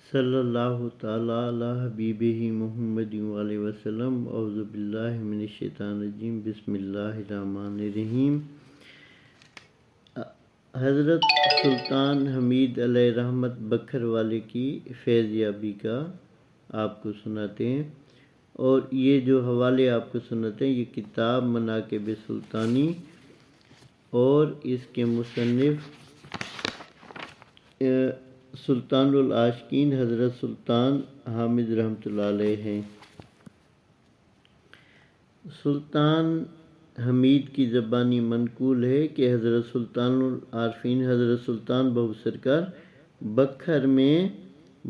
صلی اللہ تعالیٰ علی حبیبہ محمد علیہ وسلم۔ اعوذ باللہ من الشیطان الرجیم، بسم اللہ الرحمن الرحیم۔ حضرت سلطان حمید علیہ رحمت بکھر والے کی فیض یابی کا آپ کو سناتے ہیں، اور یہ جو حوالے آپ کو سناتے ہیں یہ کتاب مناقب سلطانی اور اس کے مصنف سلطان العاشقین حضرت سلطان حامد رحمۃ اللہ علیہ ہیں۔ سلطان حمید کی زبانی منقول ہے کہ حضرت سلطان العارفین حضرت سلطان بہو سرکار بکھر میں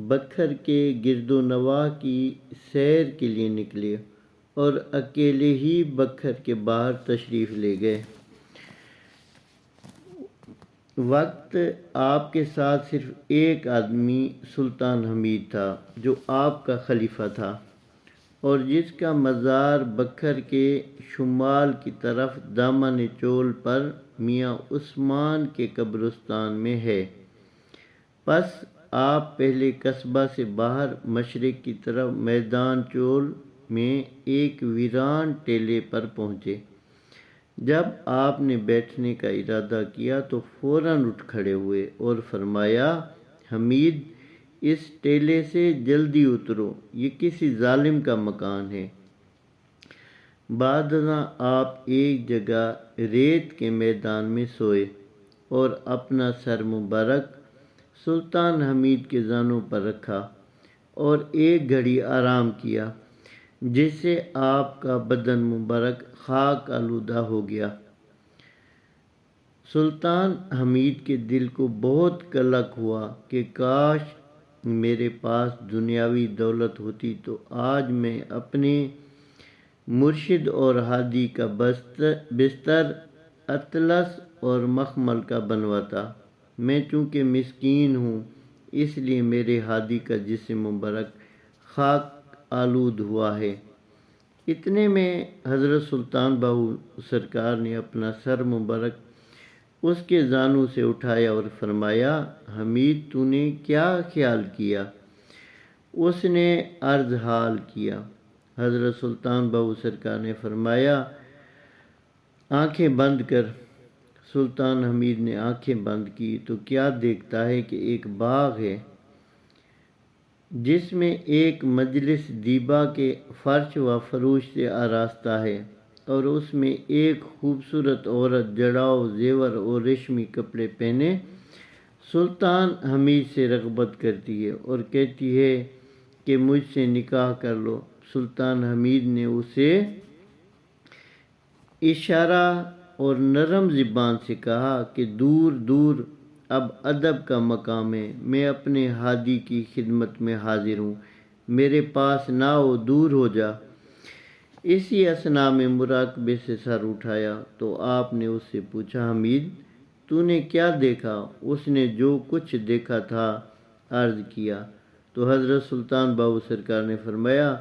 بکھر کے گرد و نواح کی سیر کے لیے نکلے اور اکیلے ہی بکھر کے باہر تشریف لے گئے۔ وقت آپ کے ساتھ صرف ایک آدمی سلطان حمید تھا جو آپ کا خلیفہ تھا اور جس کا مزار بکھر کے شمال کی طرف دامن چول پر میاں عثمان کے قبرستان میں ہے۔ پس آپ پہلے قصبہ سے باہر مشرق کی طرف میدان چول میں ایک ویران ٹیلے پر پہنچے۔ جب آپ نے بیٹھنے کا ارادہ کیا تو فوراً اٹھ کھڑے ہوئے اور فرمایا، حمید، اس ٹیلے سے جلدی اترو، یہ کسی ظالم کا مکان ہے۔ بعد ازاں آپ ایک جگہ ریت کے میدان میں سوئے اور اپنا سر مبارک سلطان حمید کے زانوں پر رکھا اور ایک گھڑی آرام کیا، جس سے آپ کا بدن مبارک خاک آلودہ ہو گیا۔ سلطان حمید کے دل کو بہت قلق ہوا کہ کاش میرے پاس دنیاوی دولت ہوتی تو آج میں اپنے مرشد اور ہادی کا بستر اطلس اور مخمل کا بنواتا۔ میں چونکہ مسکین ہوں اس لیے میرے ہادی کا جسم مبارک خاک آلود ہوا ہے۔ اتنے میں حضرت سلطان بہو سرکار نے اپنا سر مبارک اس کے زانوں سے اٹھایا اور فرمایا، حمید، تو نے کیا خیال کیا؟ اس نے عرض حال کیا۔ حضرت سلطان بہو سرکار نے فرمایا، آنکھیں بند کر۔ سلطان حمید نے آنکھیں بند کی تو کیا دیکھتا ہے کہ ایک باغ ہے جس میں ایک مجلس دیبا کے فرش و فروش سے آراستہ ہے، اور اس میں ایک خوبصورت عورت جڑاؤ زیور اور ریشمی کپڑے پہنے سلطان حمید سے رغبت کرتی ہے اور کہتی ہے کہ مجھ سے نکاح کر لو۔ سلطان حمید نے اسے اشارہ اور نرم زبان سے کہا کہ دور دور، اب ادب کا مقام ہے، میں اپنے ہادی کی خدمت میں حاضر ہوں، میرے پاس نہ ہو، دور ہو جا۔ اسی اثناء میں مراقبے سے سر اٹھایا تو آپ نے اس سے پوچھا، حمید، تو نے کیا دیکھا؟ اس نے جو کچھ دیکھا تھا عرض کیا تو حضرت سلطان بہو سرکار نے فرمایا،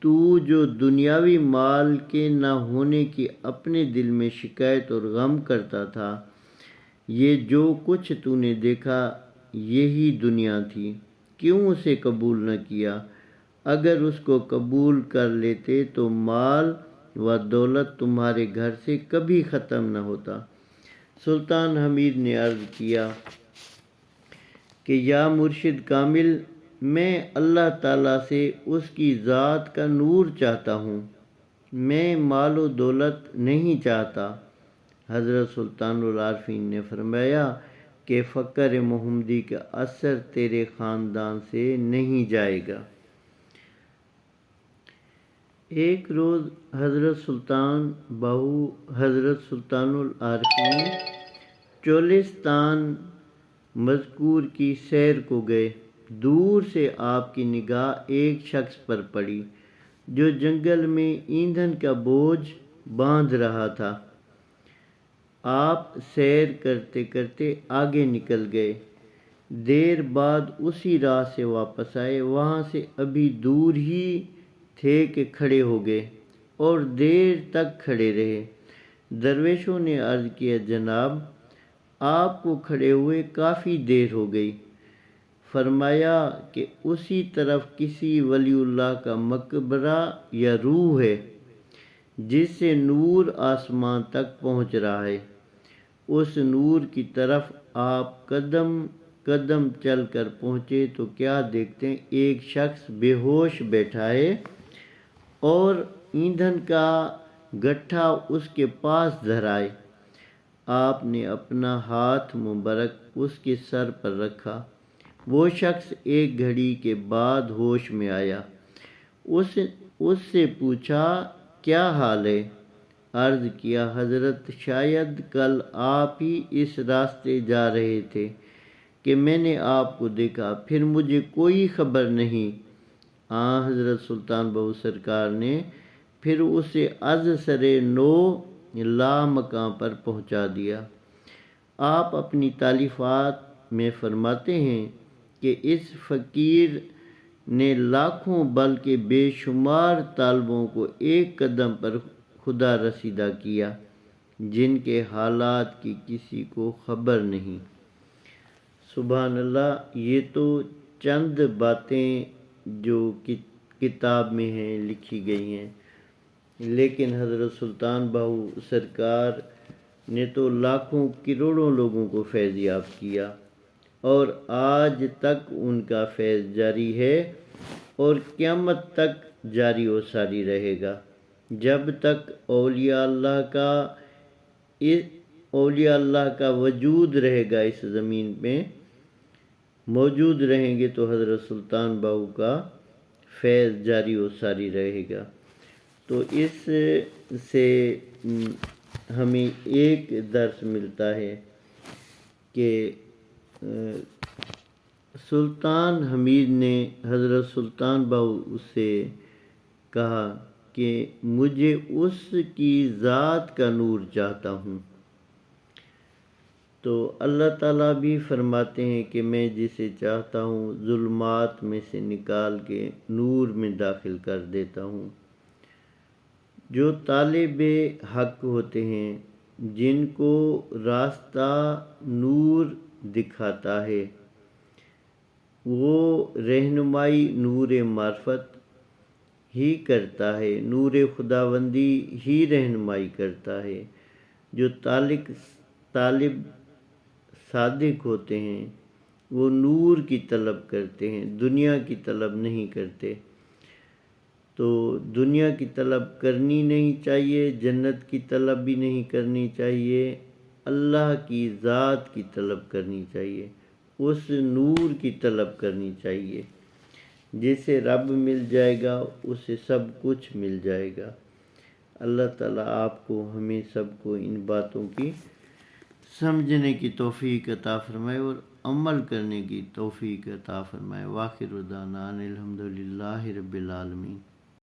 تو جو دنیاوی مال کے نہ ہونے کی اپنے دل میں شکایت اور غم کرتا تھا، یہ جو کچھ تو نے دیکھا یہی دنیا تھی، کیوں اسے قبول نہ کیا؟ اگر اس کو قبول کر لیتے تو مال و دولت تمہارے گھر سے کبھی ختم نہ ہوتا۔ سلطان حمید نے عرض کیا کہ یا مرشد کامل، میں اللہ تعالیٰ سے اس کی ذات کا نور چاہتا ہوں، میں مال و دولت نہیں چاہتا۔ حضرت سلطان العارفین نے فرمایا کہ فقر محمدی کا اثر تیرے خاندان سے نہیں جائے گا۔ ایک روز حضرت سلطان بہو حضرت سلطان العارفین چولستان مذکور کی سیر کو گئے۔ دور سے آپ کی نگاہ ایک شخص پر پڑی جو جنگل میں ایندھن کا بوجھ باندھ رہا تھا۔ آپ سیر کرتے کرتے آگے نکل گئے۔ دیر بعد اسی راہ سے واپس آئے، وہاں سے ابھی دور ہی تھے کہ کھڑے ہو گئے اور دیر تک کھڑے رہے۔ درویشوں نے عرض کیا، جناب، آپ کو کھڑے ہوئے کافی دیر ہو گئی۔ فرمایا کہ اسی طرف کسی ولی اللہ کا مقبرہ یا روح ہے جس سے نور آسمان تک پہنچ رہا ہے۔ اس نور کی طرف آپ قدم قدم چل کر پہنچے تو کیا دیکھتے ہیں، ایک شخص بے ہوش بیٹھا ہے اور ایندھن کا گٹھا اس کے پاس دھرائے۔ آپ نے اپنا ہاتھ مبارک اس کے سر پر رکھا۔ وہ شخص ایک گھڑی کے بعد ہوش میں آیا۔ اس سے پوچھا، کیا حال ہے؟ عرض کیا، حضرت شاید کل آپ ہی اس راستے جا رہے تھے کہ میں نے آپ کو دیکھا، پھر مجھے کوئی خبر نہیں۔ حضرت سلطان بہو سرکار نے پھر اسے از سرے نو لامکاں پر پہنچا دیا۔ آپ اپنی تالیفات میں فرماتے ہیں کہ اس فقیر نے لاکھوں بلکہ بے شمار طالبوں کو ایک قدم پر خدا رسیدہ کیا جن کے حالات کی کسی کو خبر نہیں۔ سبحان اللہ، یہ تو چند باتیں جو کتاب میں ہیں، لکھی گئی ہیں، لیکن حضرت سلطان بہو سرکار نے تو لاکھوں کروڑوں لوگوں کو فیض یاب کیا، اور آج تک ان کا فیض جاری ہے اور قیامت تک جاری و ساری رہے گا۔ جب تک اولیاء اللہ کا وجود رہے گا، اس زمین میں موجود رہیں گے تو حضرت سلطان بہو کا فیض جاری و ساری رہے گا۔ تو اس سے ہمیں ایک درس ملتا ہے کہ سلطان حمید نے حضرت سلطان بہو سے کہا کہ مجھے اس کی ذات کا نور چاہتا ہوں، تو اللہ تعالیٰ بھی فرماتے ہیں کہ میں جسے چاہتا ہوں ظلمات میں سے نکال کے نور میں داخل کر دیتا ہوں۔ جو طالب حق ہوتے ہیں، جن کو راستہ نور دکھاتا ہے، وہ رہنمائی نور معرفت ہی کرتا ہے، نور خداوندی ہی رہنمائی کرتا ہے۔ جو طالب صادق ہوتے ہیں وہ نور کی طلب کرتے ہیں، دنیا کی طلب نہیں کرتے۔ تو دنیا کی طلب کرنی نہیں چاہیے، جنت کی طلب بھی نہیں کرنی چاہیے، اللہ کی ذات کی طلب کرنی چاہیے، اس نور کی طلب کرنی چاہیے۔ جسے رب مل جائے گا اسے سب کچھ مل جائے گا۔ اللہ تعالیٰ آپ کو، ہمیں سب کو ان باتوں کی سمجھنے کی توفیق عطا فرمائے اور عمل کرنے کی توفیق عطا فرمائے۔ وآخر دعوانا ان الحمد للہ رب العالمین۔